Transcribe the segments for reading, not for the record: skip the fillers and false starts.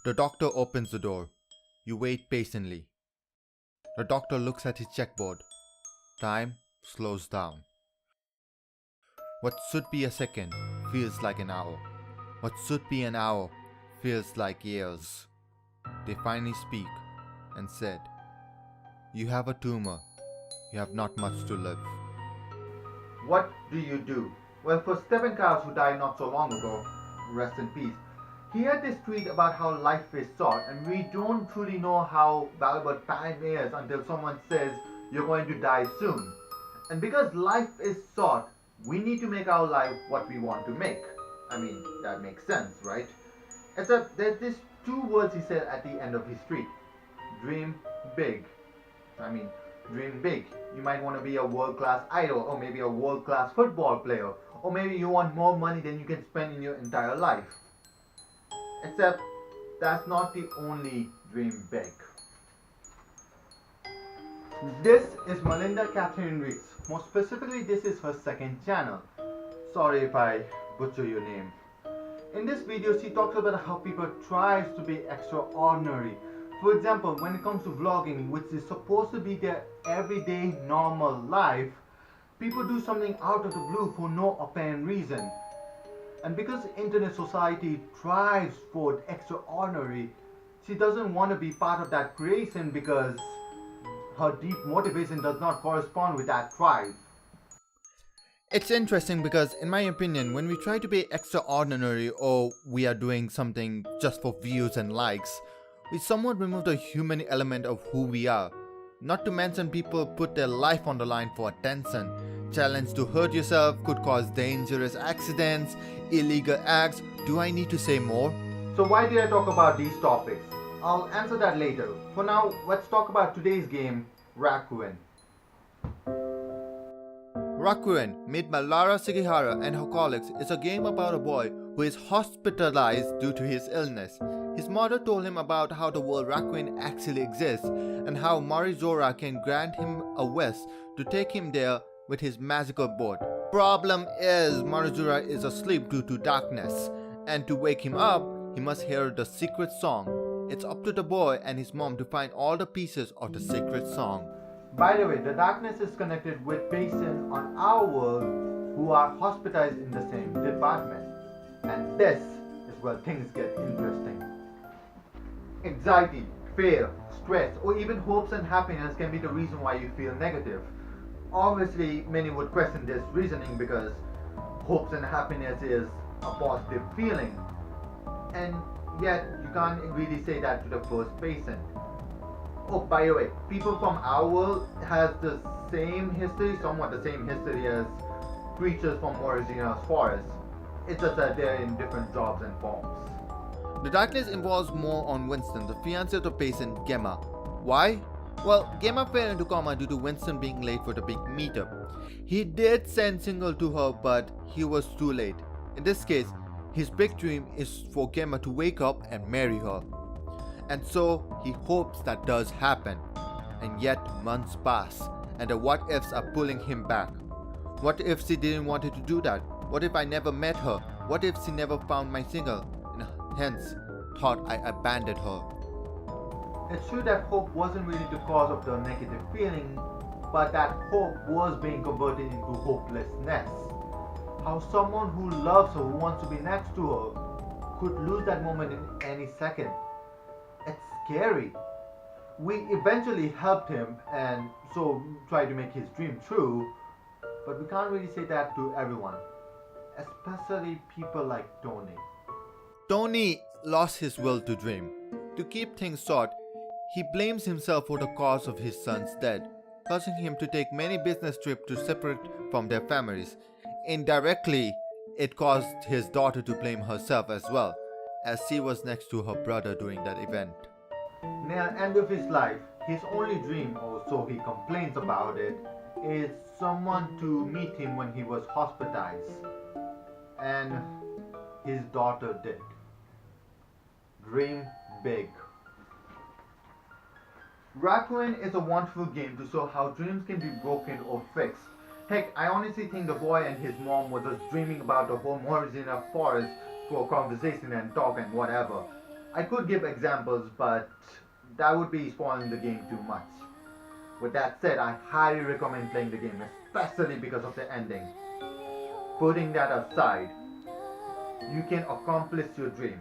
The doctor opens the door. You wait patiently. The doctor looks at his checkboard. Time slows down. What should be a second feels like an hour. What should be an hour feels like years. They finally speak and said, "You have a tumor. You have not much to live." What do you do? Well, for Stephen Cowles, who died not so long ago, rest in peace, he had this tweet about how life is short, and we don't truly know how valuable time is until someone says you're going to die soon. And because life is short, we need to make our life what we want to make. I mean, that makes sense, right? Except there's these two words he said at the end of his tweet. Dream big. I mean, dream big. You might want to be a world-class idol, or maybe a world-class football player, or maybe you want more money than you can spend in your entire life. Except that's not the only dream big. This is Melinda Catherine Reeves. More specifically, this is her second channel. Sorry if I butcher your name. In this video, she talks about how people try to be extraordinary. For example, when it comes to vlogging, which is supposed to be their everyday normal life, people do something out of the blue for no apparent reason. And because internet society thrives for extraordinary, she doesn't want to be part of that creation because her deep motivation does not correspond with that thrive. It's interesting because, in my opinion, when we try to be extraordinary or we are doing something just for views and likes, we somewhat remove the human element of who we are. Not to mention, people put their life on the line for attention. Challenge to hurt yourself could cause dangerous accidents, illegal acts. Do I need to say more? So why did I talk about these topics? I'll answer that later. For now, let's talk about today's game, Rakuen. Rakuen, made by Lara Sugihara and her colleagues, is a game about a boy who is hospitalized due to his illness. His mother told him about how the world Rakuen actually exists and how Marizora can grant him a wish to take him there with his magical board. Problem is, Marizora is asleep due to darkness, and to wake him up, he must hear the secret song. It's up to the boy and his mom to find all the pieces of the secret song. By the way, the darkness is connected with patients on our world who are hospitalized in the same department. And this is where things get interesting. Anxiety, fear, stress, or even hopes and happiness can be the reason why you feel negative. Obviously, many would question this reasoning because hopes and happiness is a positive feeling. And yet, you can't really say that to the first patient. Oh, by the way, people from our world has the same history, somewhat the same history as creatures from Morizina's forest. It's just that they're in different jobs and forms. The darkness involves more on Winston, the fiancé of the patient, Gemma. Why? Well, Gemma fell into coma due to Winston being late for the big meetup. He did send Single to her, but he was too late. In this case, his big dream is for Gemma to wake up and marry her. And so he hopes that does happen. And yet months pass, and the what ifs are pulling him back. What if she didn't want to do that? What if I never met her? What if she never found my single? And hence, thought I abandoned her. It's true that hope wasn't really the cause of the negative feeling, but that hope was being converted into hopelessness. How someone who loves her, who wants to be next to her, could lose that moment in any second. It's scary. We eventually helped him and so tried to make his dream true, but we can't really say that to everyone, especially people like Tony. Tony lost his will to dream. To keep things short, he blames himself for the cause of his son's death, causing him to take many business trips to separate from their families. Indirectly, it caused his daughter to blame herself as well, as she was next to her brother during that event. Near the end of his life, his only dream, or so he complains about it, is someone to meet him when he was hospitalized. And his daughter did. Dream big. Rakuen is a wonderful game to show how dreams can be broken or fixed. Heck, I honestly think the boy and his mom were just dreaming about the whole Morizina forest for conversation and talk and whatever. I could give examples, but that would be spoiling the game too much. With that said, I highly recommend playing the game, especially because of the ending. Putting that aside, you can accomplish your dream.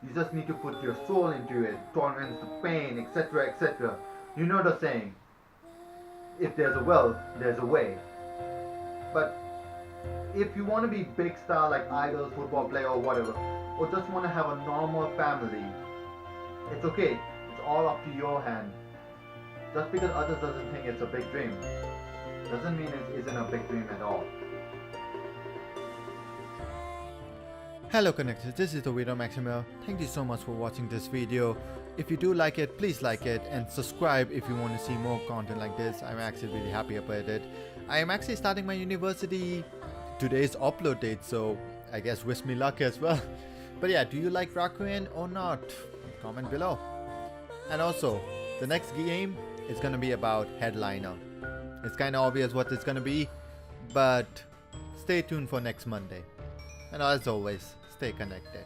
You just need to put your soul into it, tolerance the pain, etc., etc. You know the saying, if there's a will, there's a way. But if you want to be big star like idol, football player or whatever, or just want to have a normal family, it's okay. It's all up to your hand. Just because others doesn't think it's a big dream, doesn't mean it isn't a big dream at all. Hello Connectors, this is the Widow Maximo. Thank you so much for watching this video. If you do like it, please like it and subscribe if you want to see more content like this. I'm actually really happy about it. I am actually starting my university. Today's upload date, so I guess wish me luck as well. But yeah, do you like Rakuen or not? Comment below. And also, the next game is gonna be about Headliner. It's kinda obvious what it's gonna be, but stay tuned for next Monday. And as always, stay connected.